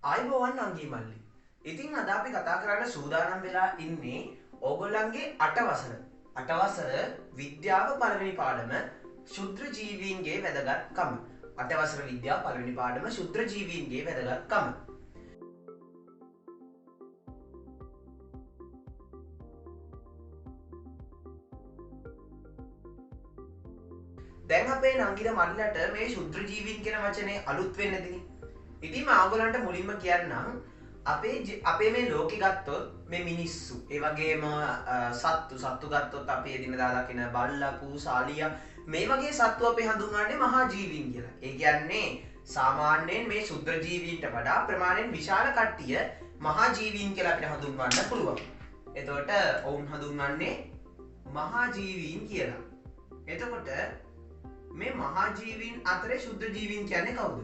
ආයිබෝවන් අංගී මල්ලි. ඉතින් අද අපි කතා කරන්න සූදානම් වෙලා ඉන්නේ ඕගොල්ලන්ගේ 8 වසර. 8 වසර විද්‍යාව පළවෙනි පාඩම ශුද්‍ර ජීවීන්ගේ වැදගත්කම. 8 වසර විද්‍යාව පළවෙනි පාඩම ශුද්‍ර ජීවීන්ගේ වැදගත්කම. දැන් අපේ නංගිට මල්ලට මේ ශුද්‍ර ජීවීන් කියන වචනේ අලුත් වෙන්නේ නැතිනේ. ඉතින් මම ඔයගලන්ට මුලින්ම කියන්නම් අපේ මේ ලෝකෙ ගත්තොත් මේ මිනිස්සු ඒ වගේම සත්තු ගත්තොත් අපි එදිනදා දකින බල්ලා පූසා අලියා මේ වගේ සත්තු අපි හඳුන්වන්නේ මහා ජීවීන් කියලා. ඒ කියන්නේ සාමාන්‍යයෙන් මේ ශුද්‍ර ජීවීන්ට වඩා ප්‍රමාණයෙන් විශාල කට්ටිය මහා ජීවීන් කියලා අපිට හඳුන්වන්න පුළුවන්. එතකොට ඔවුන් හඳුන්වන්නේ මහා ජීවීන් කියලා. එතකොට මේ මහා ජීවීන් අතරේ ශුද්‍ර ජීවීන් කියන්නේ කවුද?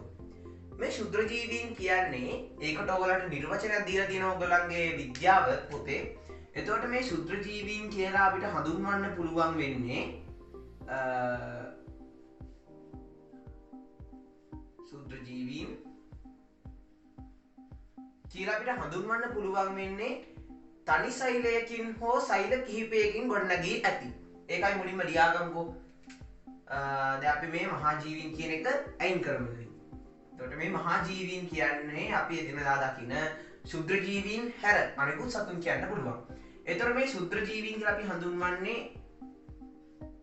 මේ ශුද්‍ර ජීවීන් කියන්නේ ඒකට ඔයගලන්ට නිර්වචනයක් දීලා තියෙනවා ඔයගලන්ගේ විද්‍යාව පොතේ. එතකොට මේ ශුද්‍ර ජීවීන් කියලා අපිට හඳුන්වන්න පුළුවන් වෙන්නේ ශුද්‍ර ජීවීන් කියලා අපිට හඳුන්වන්න පුළුවන් වෙන්නේ තනි සෛලයකින් හෝ සෛල කිහිපයකින් ගොඩනැගී ඇති. ඒකයි මුලින්ම ලියාගමුකෝ. දැන් අපි මේ මහා ජීවීන් කියන එක අයින් කරමු. එතකොට මේ මහා ජීවීන් කියන්නේ අපි එදිනදා දකින ශුද්‍ර ජීවීන් හැර අනිකුත් සතුන් කියන්න පුළුවන්. එතකොට මේ ශුද්‍ර ජීවීන් කියලා අපි හඳුන්වන්නේ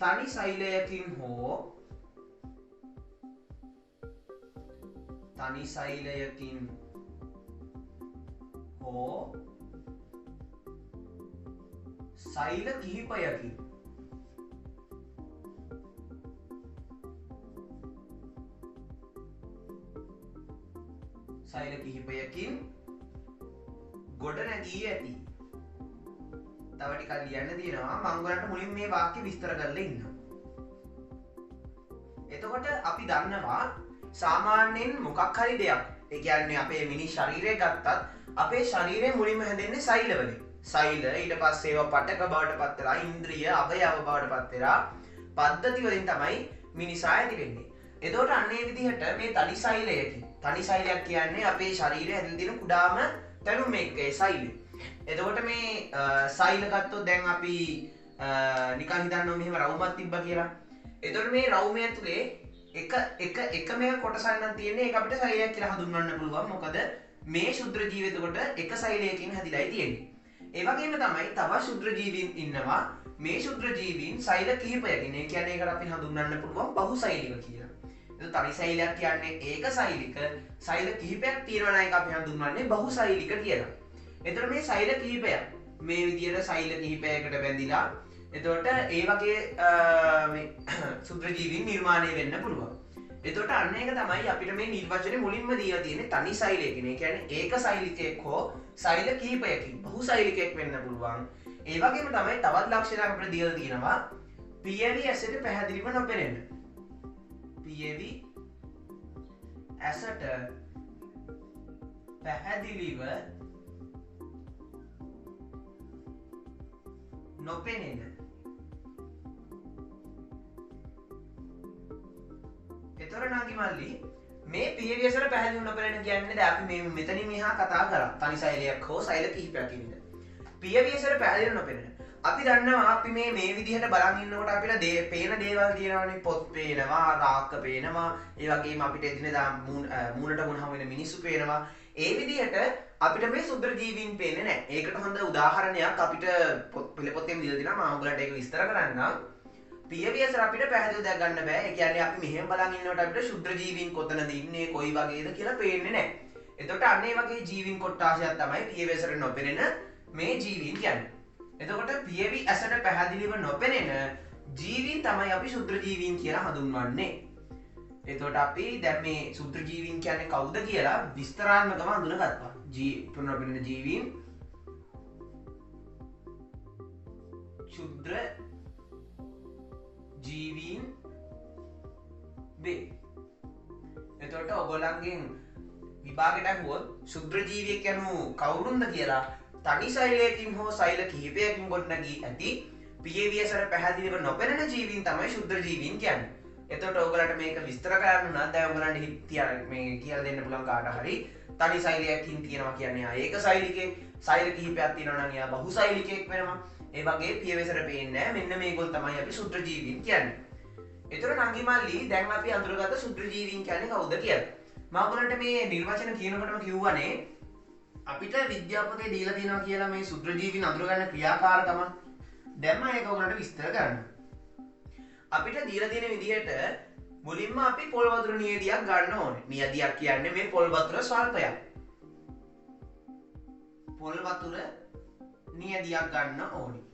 තනි සෛලයකින් හෝ සෛල කිහිපයකින් ගොඩ නැගී ඇති. තව ටිකක් ලියන්න තියෙනවා. මම ඔයගලන්ට මුලින් මේ වාක්‍ය විස්තර කරලා ඉන්නවා. එතකොට අපි දන්නවා සාමාන්‍යයෙන් මොකක් හරි දෙයක්, ඒ කියන්නේ අපේ මිනිස් ශරීරය ගත්තත් අපේ ශරීරය මුලින්ම හැදෙන්නේ සෛල වලින්. සෛල ඊට පස්සේ ඒවා පටක බවට පත් වෙලා ඉන්ද්‍රිය අවයව බවට පත් වෙලා පද්ධති වලින් තමයි මිනිසා ඇති වෙන්නේ. එතකොට අන්නේ විදිහට මේ තනි සෛලයක් කියන්නේ අපේ ශරීරය ඇතුළේ තියෙන කුඩාම තැනුම එකේ සෛලය. එතකොට මේ සෛල ගත්තොත් දැන් අපි නිකන් හිතන්න මෙහෙම රවුමක් තිබ්බා කියලා. එතකොට මේ රවුමේ ඇතුලේ එකම කොටසක් නම් තියෙන්නේ. ඒක අපිට සෛලයක් කියලා හඳුන්වන්න පුළුවන්. මොකද මේ ශුද්‍ර ජීවි එතකොට එක සෛලයකින් හැදිලායි තියෙන්නේ. ඒ වගේම තමයි තව ශුද්‍ර ජීවීන් ඉන්නවා. මේ ශුද්‍ර ජීවීන් සෛල කිහිපයකින්. ඒ කියන්නේ ඒකට අපි හඳුන්වන්න පුළුවන් බහුසෛලික කියලා. තනි සෛලයක් කියන්නේ ඒක සෛලික, සෛල කිහිපයක් තියෙනවා නම් ඒක අපි හඳුන්වන්නේ බහුසෛලික කියලා. එතකොට මේ සෛල කිහිපයක් මේ විදිහට සෛල කිහිපයකට බැඳිලා එතකොට ඒ වගේ මේ ශුද්‍ර ජීවීන් නිර්මාණය වෙන්න පුළුවන්. එතකොට අන්න ඒක තමයි අපිට මේ නිර්වචනේ මුලින්ම දීලා තියෙන්නේ තනි සෛලයකින්. ඒ කියන්නේ ඒක සෛලිකයෙක් හෝ සෛල කිහිපයකින් බහුසෛලිකයෙක් වෙන්න පුළුවන්. ඒ වගේම තමයි තවත් ලක්ෂණයක් අපිට දීලා තියෙනවා පියවි ඇසට පැහැදිලිව නොපෙනෙන. පියවි ඇසට පැහැදිලිව නොපෙනෙන. එතකොට නාගි මල්ලි මේ පියවි ඇසට පැහැදිලිව නොපෙනෙන කියන්නේ දැන් අපි මේ මෙතනින් මෙහා කතා කරා තනි සෛලයක් හෝ සෛල කිහිපයක් ඉන්න. පියවි ඇසට පැහැදිලිව නොපෙනෙන. අපි දන්නවා අපි මේ විදිහට බලන් ඉන්නකොට අපිට පේන දේවල් තියෙනවානේ. පොත් පේනවා, රාක්ක පේනවා, ඒ වගේම අපිට එදිනෙදා මූණට මුණහම වෙන මිනිස්සු පේනවා. ඒ විදිහට අපිට මේ ශුද්‍ර ජීවීන් පේන්නේ නැහැ. ඒකට හොඳ උදාහරණයක් අපිට පොතේම දීලා දෙනවා. මම ඔයගලට ඒක විස්තර කරන්නම්. පියවි ඇසට අපිට පැහැදිලිව දැක ගන්න බෑ. ඒ කියන්නේ අපි මෙහෙම බලන් ඉන්නකොට අපිට ශුද්‍ර ජීවීන් කොතනද ඉන්නේ, කොයි වගේද කියලා පේන්නේ නැහැ. එතකොට අන්න ඒ වගේ ජීවීන් කොටාශයක් තමයි පියවි ඇසට නොපෙනෙන මේ ජීවීන් කියන්නේ. එතකොට පියවි ඇසට පැහැදිලිව නොපෙනෙන ජීවීන් තමයි අපි ශුද්‍ර ජීවීන් කියලා හඳුන්වන්නේ. එතකොට අපි දැන් මේ ශුද්‍ර ජීවීන් කියන්නේ කවුද කියලා විස්තරාත්මකව හඳුනගත්තා. නොපෙනෙන ජීවීන් ශුද්‍ර ජීවීන් වේ. එතකොට ඔයගොල්ලන්ගෙන් විභාගයට අහුවොත් ශුද්‍ර ජීවියෙක් කියනු කවුරුන්ද කියලා තනි සෛලයකින් හෝ සෛල කිහිපයකින් ගොඩනැගී ඇති පියවි ඇසට පැහැදිලිව නොපෙනෙන ජීවීන් තමයි ශුද්‍ර ජීවීන් කියන්නේ. එතකොට ඔයගලට මේක විස්තර කරන්න නම් දැන් ඔයගලන්ට මේ කියලා දෙන්න පුළුවන් කාට හරි තනි සෛලයකින් තියෙනවා කියන්නේ ආ ඒක සෛලිකේ සෛල කිහිපයක් තියෙනවා නම් එයා බහුසෛලිකයෙක් වෙනවා. ඒ වගේ පියවෙසර පේන්නේ නැහැ. මෙන්න මේගොල්ලෝ තමයි අපි ශුද්‍ර ජීවීන් කියන්නේ. ඒතර නංගි මල්ලි දැන් අපි අඳුරගත්ත ශුද්‍ර ජීවීන් කියන්නේ කවුද කියලා. මම ඔයගලන්ට මේ නිර්වචන කියනකොටම කිව්වනේ අපිට විද්‍යාපොතේ දීලා තියෙනවා කියලා මේ ශුද්‍ර ජීවීන් අඳුරගන්න ක්‍රියාකාරකම. දැන් මම ඒක ඔයගලන්ට විස්තර කරන්න. අපිට දීලා තියෙන විදිහට මුලින්ම අපි පොල් වතුර නියදියක් ගන්න ඕනේ. නියදියක් කියන්නේ මේ පොල් වතුර ස්වල්පයක්. පොල් වතුර නියදියක් ගන්න ඕනේ.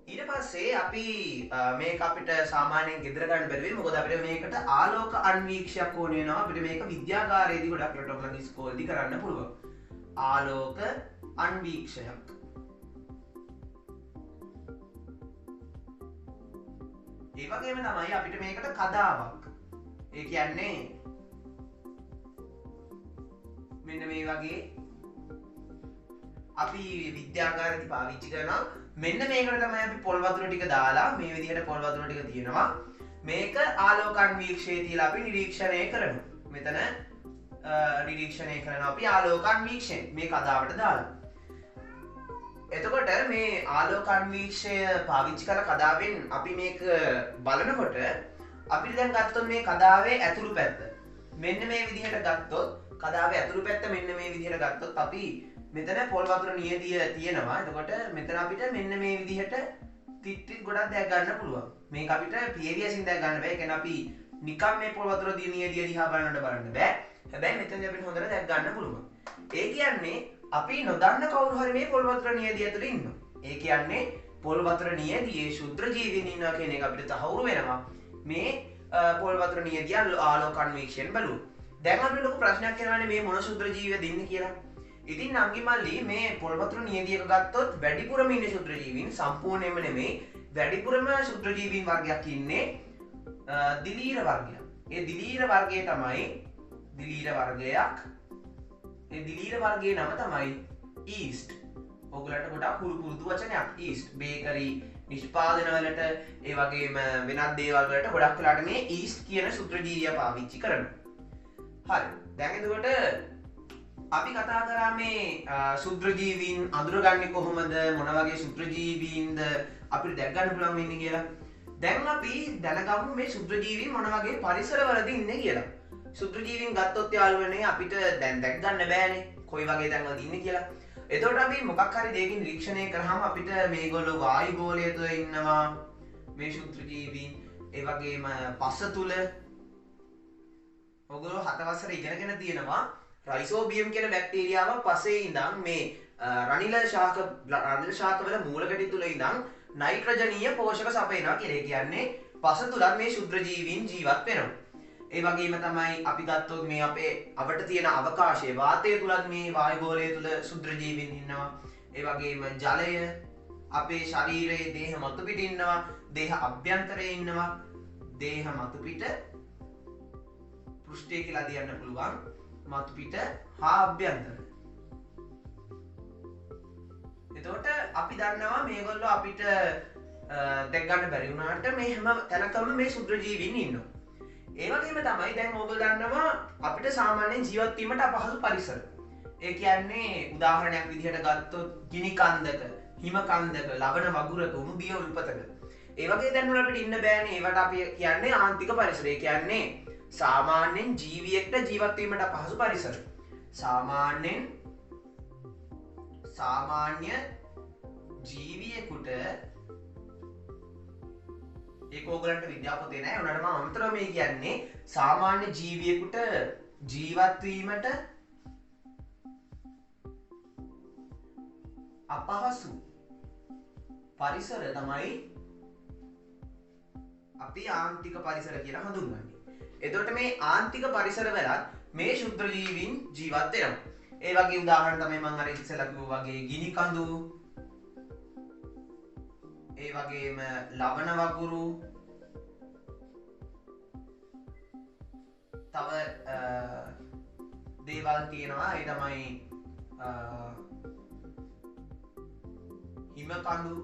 ඊට පස්සේ අපි මේක අපිට සාමාන්‍යයෙන් ගෙදර ගන්න බැරි වෙයි. මොකද අපිට මේකට ආලෝක අන්වීක්ෂයක් ඕනේ වෙනවා. අපිට මේක විද්‍යාගාරයේදී ගොඩක් රට ඔයගොල්ලෝ ඉස්කෝලේදී කරන්න පුළුවන්. ආලෝක අන්වීක්ෂයක්. ඒ වගේම තමයි අපිට මේකට කදාවක්. ඒ කියන්නේ මෙන්න මේ වගේ අපි විද්‍යාගාරයේදී පාවිච්චි කරනවා. මෙන්න මේකට තමයි අපි පොල් වතුර ටික දාලා මේ විදිහට පොල් වතුර ටික තියෙනවා. මේක ආලෝක අන්වීක්ෂයේ තියලා අපි නිරීක්ෂණය කරනවා. මෙතන නිරීක්ෂණය කරනවා අපි ආලෝක අන්වීක්ෂය මේ කදාවට දාලා. එතකොට මේ ආලෝක අන්වීක්ෂය පාවිච්චි කරලා කදාවෙන් අපි මේක බලනකොට අපිට දැන් ගත්තොත් මේ කදාවේ ඇතුළු පැත්ත මෙන්න මේ විදිහට ගත්තොත් කදාවේ ඇතුළු පැත්ත මෙන්න මේ විදිහට ගත්තොත් අපි මෙතන පොල් වතුර නියදිය තියෙනවා. එතකොට මෙතන අපිට මෙන්න මේ විදිහට තිත් ගොඩක් දැක් ගන්න පුළුවන්. මේක අපිට පියවියසින් දැක් ගන්න බෑ. ඒ කියන්නේ අපි නිකම් මේ පොල් වතුර නියදිය දිහා බලන්න බෑ. හැබැයි මෙතනදී අපිට හොඳට දැක් ගන්න පුළුවන්. ඒ කියන්නේ අපි නොදන්න කවුරු හරි මේ පොල් වතුර නියදිය ඇතුලේ ඉන්නවා. ඒ කියන්නේ පොල් වතුර නියදියේ ශුද්‍ර ජීවීන් ඉන්නවා කියන එක අපිට තහවුරු වෙනවා. මේ පොල් වතුර නියදිය ආලෝක අන්වීක්ෂයෙන් බලුවා. දැන් අපිට ලොකු ප්‍රශ්නයක් එනවානේ මේ මොන ශුද්‍ර ජීවියද ඉන්නේ කියලා. ඉතින් නංගි මල්ලි මේ පොල් වතුර නියදියක ගත්තොත් වැඩිපුරම ඉන්නේ ශුද්‍ර ජීවීන් සම්පූර්ණයෙන්ම නෙමෙයි. වැඩිපුරම ශුද්‍ර ජීවීන් වර්ගයක් ඉන්නේ දිලීර වර්ගයක්. ඒ දිලීර වර්ගය තමයි දිලීර වර්ගයක්. ඒ දිලීර වර්ගයේ නම තමයි ඊස්ට්. ඔයගලට ගොඩක් පුරුදු වචනයක් ඊස්ට්. බේකරි නිෂ්පාදන වලට ඒ වගේම වෙනත් දේවල් වලට ගොඩක් වෙලාට මේ ඊස්ට් කියන සූත්‍ර ජීවිය පාවිච්චි කරනවා. හරි. දැන් එතකොට අපි කතා කරා මේ සූත්‍ර ජීවීන් අඳුරගන්නේ කොහොමද? මොන වගේ සූත්‍ර ජීවීන්ද අපිට දැක් ගන්න පුළුවන් වෙන්නේ කියලා. දැන් අපි දැනගමු මේ සූත්‍ර ජීවීන් මොන වගේ පරිසරවලද ඉන්නේ කියලා. සූත්‍ර ජීවීන් ගත්තොත් යාළුවනේ අපිට දැන් දැක් ගන්න බෑනේ කොයි වගේ තැන්වලද ඉන්නේ කියලා. එතකොට අපි මොකක් හරි දෙයකින් නිරීක්ෂණය කරාම අපිට මේගොල්ලෝ වායු ගෝලය තුළ ඉන්නවා මේ සූත්‍ර ජීවීන්. ඒ වගේම පස තුල ඔයගොල්ලෝ 7 වසර ඉගෙනගෙන තියෙනවා රයිසෝබියම් කියන බැක්ටීරියාව පසේ ඉඳන් මේ රනිල ශාකවල මූලකටි තුල ඉඳන් නයිට්‍රජනීය පෝෂක සපයනවා කියලා. ඒ කියන්නේ පස තුලත් මේ ශුද්‍ර ජීවීන් ජීවත් වෙනවා. ඒ වගේම තමයි අපි ගත්තොත් මේ අපේ අපට තියෙන අවකාශයේ වාතය තුලත් මේ වායු ගෝලය තුල ශුද්‍ර ජීවීන් ඉන්නවා. ඒ වගේම ජලය අපේ ශරීරයේ දේහ මතු පිට ඉන්නවා. දේහ අභ්‍යන්තරයේ ඉන්නවා. දේහ මතු පිට පෘෂ්ඨය කියලා කියන්න පුළුවන්. මතු පිට හා අභ්‍යන්තර. එතකොට අපි දන්නවා මේගොල්ලෝ අපිට දැක් ගන්න බැරි වුණාට මේ හැම තැනකම මේ ශුද්‍ර ජීවීන් ඉන්නවා. ඒ වගේම තමයි දැන් ඕගොල්ලෝ දන්නවා අපිට සාමාන්‍යයෙන් ජීවත් වීමට අපහසු පරිසර. ඒ කියන්නේ උදාහරණයක් විදිහට ගත්තොත් ගිනි කන්දක, හිම කන්දක, ලවණ වගුරක, උණු බිය උල්පතක. ඒ වගේ තැන්වල අපිට ඉන්න බෑනේ. ඒවට අපි කියන්නේ ආන්තික පරිසර. ඒ කියන්නේ සාමාන්‍යයෙන් ජීවියෙක්ට ජීවත් වීමට අපහසු පරිසර. සාමාන්‍ය ජීවියෙකුට ඒක ඕගලන්ට විද්‍යාපොතේ නෑ. උනට මම අමතරව මේ කියන්නේ සාමාන්‍ය ජීවියෙකුට ජීවත් වීමට අපහසු පරිසර තමයි අපි ආන්තික පරිසර කියලා හඳුන්වන්නේ. එතකොට මේ ආන්තික පරිසරවලත් මේ ශුද්‍ර ජීවීන් ජීවත් වෙනවා. ඒ වගේ උදාහරණ තමයි මම අර ඉස්සෙල්ලා කිව්වා වගේ ගිනි කඳු, ඒ වගේම ලවණ වගුරු, තව දේවල් තියෙනවා. ඒ තමයි හිම කඳු,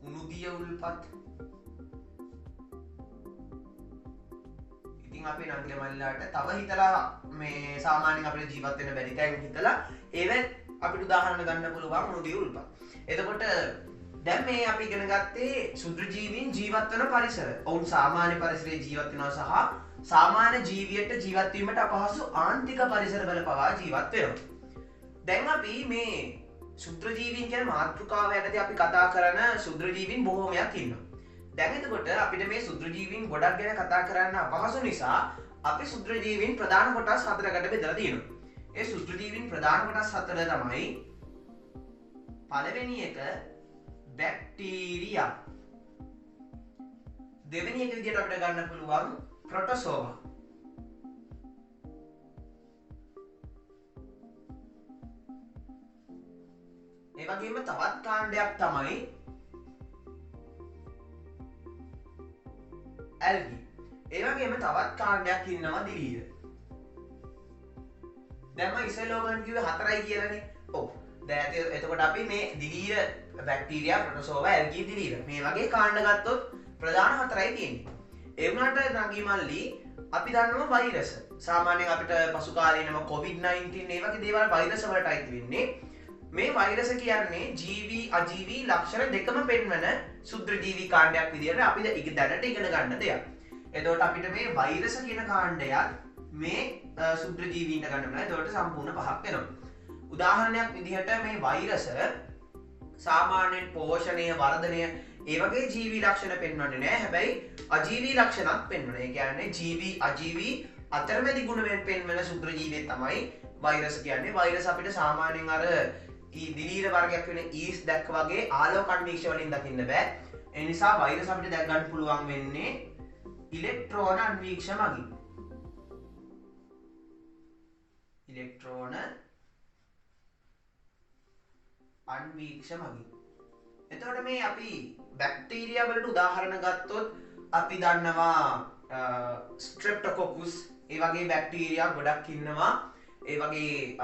උණු දිය උල්පත්, ඉතින් අපි නංගිල මල්ලාට තව හිතලා මේ සාමාන්‍යයෙන් අපිට ජීවත් වෙන්න බැරි තැන් හිතලා ඒවෙන් අපිට උදාහරණ ගන්න පුළුවන් මුදිය උල්පත්. එතකොට දැන් මේ අපි ඉගෙන ගත්තේ ශුද්‍ර ජීවීන් ජීවත් වෙන පරිසර. ඔවුන් සාමාන්‍ය පරිසරයේ ජීවත් වෙනවා සහ සාමාන්‍ය ජීවියට ජීවත් වීමට අපහසු ආන්තික පරිසරවල පවා ජීවත් වෙනවා. දැන් අපි මේ ශුද්‍ර ජීවීන් කියන මාතෘකාව යටතේ අපි කතා කරන ශුද්‍ර ජීවීන් බොහෝමයක් ඉන්නවා. දැන් එතකොට අපිට මේ ශුද්‍ර ජීවීන් ගොඩක් ගැන කතා කරන්න අපහසු නිසා අපි ශුද්‍ර ජීවීන් ප්‍රධාන කොටස් 4කට බෙදලා තියෙනවා. ඒ ශුද්‍ර ජීවීන් ප්‍රධාන කොටස් 4 තමයි පළවෙනි එක බැක්ටීරියා. දෙවෙනි එක විදිහට අපිට ගන්න පුළුවන් ප්‍රොටෝසෝවා. ඒ වගේම තවත් කාණ්ඩයක් තමයි ඇල්ගි. ඒ වගේම තවත් කාණ්ඩයක් ඉන්නවා දිලීර. දැන් මම ඉස්සෙල්ලා ඔයගොල්ලන්ට කිව්වේ 4යි කියලානේ. ඔව්. දැන් එතකොට අපි මේ දිලීර බැක්ටීරියා ප්‍රොටෝසෝවා ඇල්ගි දිලීර මේ වගේ කාණ්ඩ ගත්තොත් ප්‍රධාන 4යි තියෙන්නේ. ඒ වුණාට නංගි මල්ලි අපි දන්නවා වෛරස්. සාමාන්‍යයෙන් අපිට පසු කාලේනම COVID-19 ඒ වගේ දේවල් වෛරස් වලට අයිති වෙන්නේ. මේ වෛරස කියන්නේ ජීවී අජීවී ලක්ෂණ දෙකම පෙන්වන ශුද්‍ර ජීවී කාණ්ඩයක් විදිහට අපි දැනට ඉගෙන ගන්න දෙයක්. එතකොට අපිට මේ වෛරස කියන කාණ්ඩයත් මේ ශුද්‍ර ජීවීන්ට ගන්න බෑ. එතකොට සම්පූර්ණ 5ක් වෙනවා. උදාහරණයක් විදිහට මේ වෛරස සාමාන්‍යයෙන් පෝෂණය වර්ධනය ඒ වගේ ජීවී ලක්ෂණ පෙන්වන්නේ නැහැ. හැබැයි අජීවී ලක්ෂණත් පෙන්වනවා. ඒ කියන්නේ ජීවී අජීවී අතරමැදි ගුණයෙන් පෙන්වන ශුද්‍ර ජීවියෙක් තමයි වෛරස් කියන්නේ. වෛරස් අපිට සාමාන්‍යයෙන් අර දිලීර වර්ගයක් වෙන ඊස් දැක්ක වගේ ආලෝක අන්වීක්ෂ වලින් දකින්න බෑ. ඒ නිසා වෛරස් අපිට දැක් ගන්න පුළුවන් වෙන්නේ ඉලෙක්ට්‍රෝන අන්වීක්ෂ මගින්. ඉලෙක්ට්‍රෝන අන්වීක්ෂ මගින්. එතකොට මේ අපි බැක්ටීරියා වලට උදාහරණ ගත්තොත් අපි දන්නවා ස්ට්‍රෙප්ටොකොකස් ඒ වගේ බැක්ටීරියා ගොඩක් ඉන්නවා. ඒ වගේ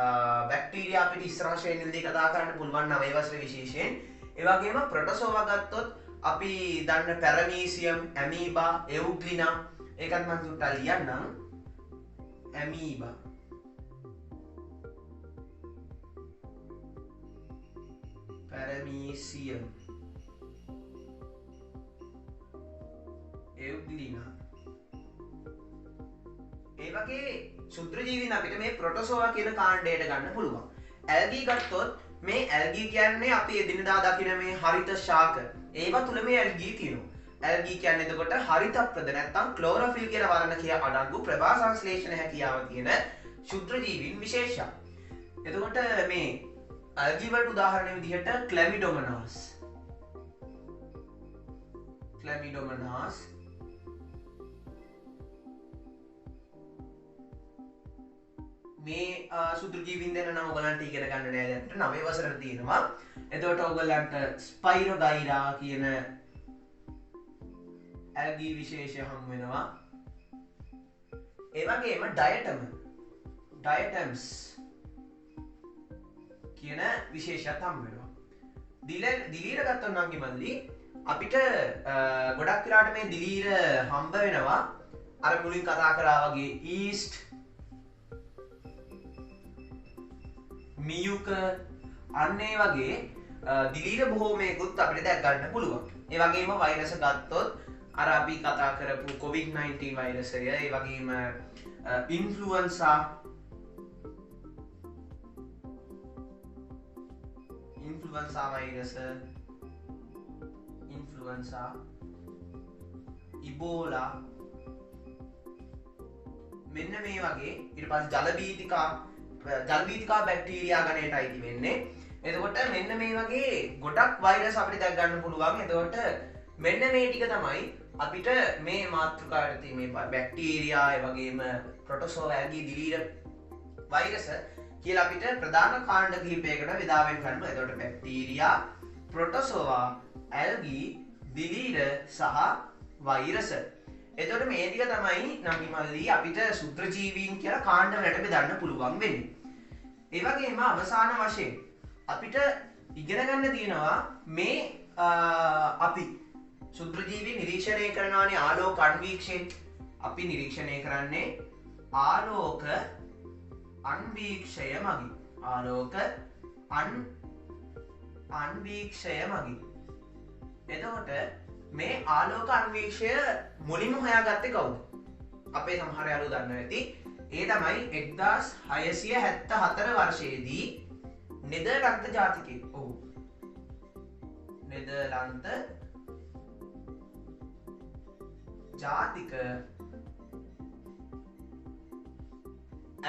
බැක්ටීරියා අපිට ඉස්සරහ ශ්‍රේණියේදී කතා කරන්න පුළුවන් නවයවස්ත්‍ර විශේෂයෙන්. ඒ වගේම ප්‍රොටෝසෝවා ගත්තොත් අපි දන්න පැරමීසියම්, ඇමීබා, එවුග්ලිනා ඒකත් මම සුට්ටක් ලියන්නම්. ඇමීබා පැරමීසියම් එවුග්ලිනා ඒ වගේ ශුද්‍ර ජීවීන් අපිට මේ ප්‍රොටෝසෝවා කියන කාණ්ඩයට ගන්න පුළුවන්. ඇල්ගී ගත්තොත් මේ ඇල්ගී කියන්නේ අපි එදිනදා දකින මේ හරිත ශාක. ඒවා තුල මේ ඇල්ගී තියෙනවා. ඇල්ගී කියන්නේ එතකොට හරිතප්‍රද නැත්නම් ක්ලෝරොෆිල් කියන වර්ණකය අඩංගු ප්‍රභා සංශ්ලේෂණ හැකියාව තියෙන ශුද්‍ර ජීවීන් විශේෂයක්. එතකොට මේ ඇල්ගී වලට උදාහරණ විදිහට ක්ලැමිඩොමොනාස්. ක්ලැමිඩොමොනාස් මේ ශුද්‍ර ජීවීන් දෙන නම් ඔයගලන්ට ඉගෙන ගන්න නෑ දැන් 9 වසරට තියෙනවා. එතකොට ඔයගලන්ට ස්පයිරොගයිරා කියන ඇල්ගී විශේෂය හම් වෙනවා. ඒ වගේම ඩයටම්ස් කියන විශේෂයත් හම් වෙනවා. දිලීර ගත්තොත් නම් මල්ලි අපිට ගොඩක් වෙලාට මේ දිලීර හම්බ වෙනවා අර මුලින් කතා කරා වගේ ඊස්ට් මියුක අන්න ඒ වගේ දිලීර බොහෝමයකුත් අපිට දැක් ගන්න පුළුවන්. ඒ වගේම වෛරස ගත්තොත් අර අපි කතා කරපු COVID-19 වෛරසය, ඒ වගේම ඉන්ෆ්ලුවන්සා වෛරස, ඉන්ෆ්ලුවන්සා, ඉබෝලා මෙන්න මේ වගේ ඊට පස්සේ ජලබීතිකා බැක්ටීරියා ගණයට අයිති වෙන්නේ. එතකොට මෙන්න මේ වගේ ගොඩක් වෛරස් අපිට දැක් ගන්න පුළුවන්. එතකොට මෙන්න මේ ටික තමයි අපිට මේ මාතෘකාවට තියෙන මේ බැක්ටීරියා ඒ වගේම ප්‍රොටෝසෝවා ඇල්ගී දිලීර වෛරස කියලා අපිට ප්‍රධාන කාණ්ඩ කිහිපයකට බෙදාවෙන් ගන්නවා. එතකොට බැක්ටීරියා, ප්‍රොටෝසෝවා, ඇල්ගී, දිලීර සහ වෛරස. එතකොට මේ ටික තමයි නංගි මල්ලි අපිට ශුද්‍ර ජීවීන් කියලා කාණ්ඩ වලට බෙදන්න පුළුවන් වෙන්නේ. ඒ වගේම අවසාන වශයෙන් අපිට ඉගෙන ගන්න තියෙනවා මේ අපි ශුද්‍ර ජීවීන් නිරීක්ෂණය කරනවානේ ආලෝක අන්වීක්ෂයෙන්. අපි නිරීක්ෂණය කරන්නේ ආලෝක අන්වීක්ෂය මගින්. ආලෝක අන්වීක්ෂය මගින්. එතකොට මේ ආලෝක අන්වීක්ෂය මුලින්ම හොයාගත්තේ කවුද? අපේ සමහර යාළුවෝ දන්නවා ඇති. ඒ තමයි 1674 වර්ෂයේදී නෙදර්ලන්ත ජාතිකයෙක්. ඔව්. නෙදර්ලන්ත ජාතික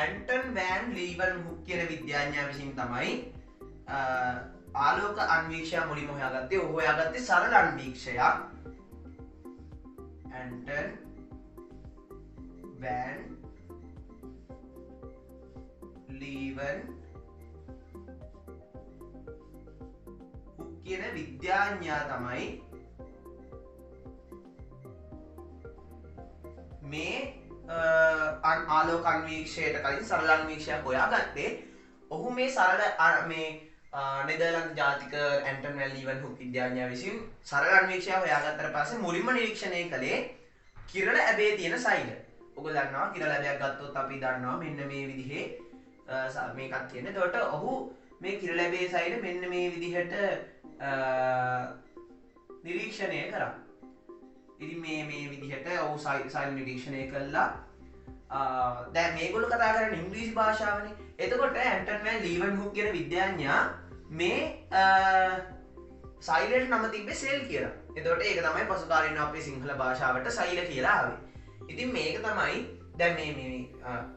ඇන්ටන් වෑන් ලීවන්හුක් කියන විද්‍යාඥයා විසින් තමයි ආලෝක අන්වීක්ෂය මුලින්ම හොයාගත්තේ. ඔහු හොයාගත්තේ සරල අන්වීක්ෂයක්. ඇන්ටන් වෑන් ලීවන්හුක් කියන විද්‍යාඥයා තමයි මේ ආලෝක අන්වීක්ෂයට කලින් සරල අන්වීක්ෂයක් හොයාගත්තේ. ඔහු මේ සරල මේ නෙදර්ලන්ත ජාතික ඇන්ටන් වෑන් ලීවන්හුක් විද්‍යාඥයා විසින් සරල අන්වීක්ෂය හොයාගත්තට පස්සේ මුලින්ම නිරීක්ෂණය කළේ කිරණ ඇබේ තියෙන සෛල. ඔයගොල්ලෝ දන්නවා කිරණ ඇබයක් ගත්තොත් අපි දන්නවා මෙන්න මේ විදිහේ මේකක් තියෙන. එතකොට ඔහු මේ කිරණ ඇබේ සෛල මෙන්න මේ විදිහට නිරීක්ෂණය කරා. ඉතින් මේ විදිහට ඔහු සෛල නිරීක්ෂණය කළා. දැන් මේගොල්ලෝ කතා කරන්නේ ඉංග්‍රීසි භාෂාවනේ. එතකොට ඇන්ටන් වෑන් ලීවන්හුක් කියන විද්‍යාඥයා මේ සෛලයට නම තිබ්බේ සෙල් කියලා. එතකොට ඒක තමයි පසු කාලීනව අපේ සිංහල භාෂාවට සෛල කියලා ආවේ. ඉතින් මේක තමයි දැන් මේ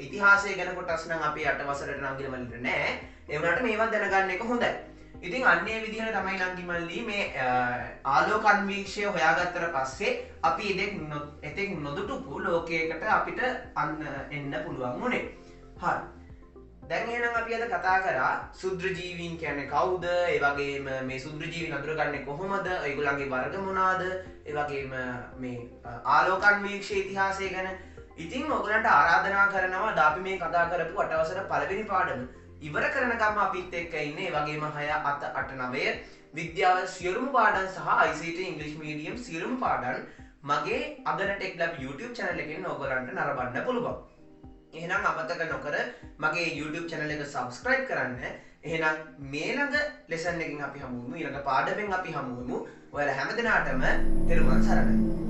ඉතිහාසය ගැන කොටස් නම් අපි 8 වසරට නම් ගිලවලිට නෑ. ඒ වුණාට මේවත් දැනගන්න එක හොඳයි. ඉතින් අන්නේ විදිහට තමයි නංගිමල්ලි මේ ආලෝක අන්වීක්ෂය හොයාගත්තට පස්සේ අපි එතෙක් නොදුටුපු ලෝකයකට අපිට එන්න පුළුවන් වුණේ. හරි. දැන් එහෙනම් අපි අද කතා කරා සුද්‍රජීවීන් කියන්නේ කවුද? ඒ වගේම මේ සුද්‍රජීවීන් අඳුරගන්නේ කොහොමද? ඒගොල්ලන්ගේ වර්ග මොනවාද? ඒ වගේම මේ ආලෝක අන්වීක්ෂය ඉතිහාසය ගැන. ඉතින් ඔයගලන්ට ආරාධනා කරනවා අද අපි මේ කතා කරපු 8 වසර පළවෙනි පාඩම ඉවර කරනකම් අපිත් එක්ක ඉන්නේ. ඒ වගේම 6 7 8 9 විද්‍යාව සියලුම පාඩම් සහ ICT ඉංග්‍රීසි මීඩියම් සියලුම පාඩම් මගේ අගන ටෙක් ලැබ් YouTube channel එකෙන් ඔයගලන්ට නරඹන්න පුළුවන්. එහෙනම් අමතක නොකර මගේ YouTube channel එක subscribe කරන්න. එහෙනම් මේ ළඟ lesson එකකින් අපි හමු වෙමු. ඊළඟ පාඩමෙන් අපි හමු වෙමු. ඔයාලා හැමදෙනාටම තෙරුවන් සරණයි.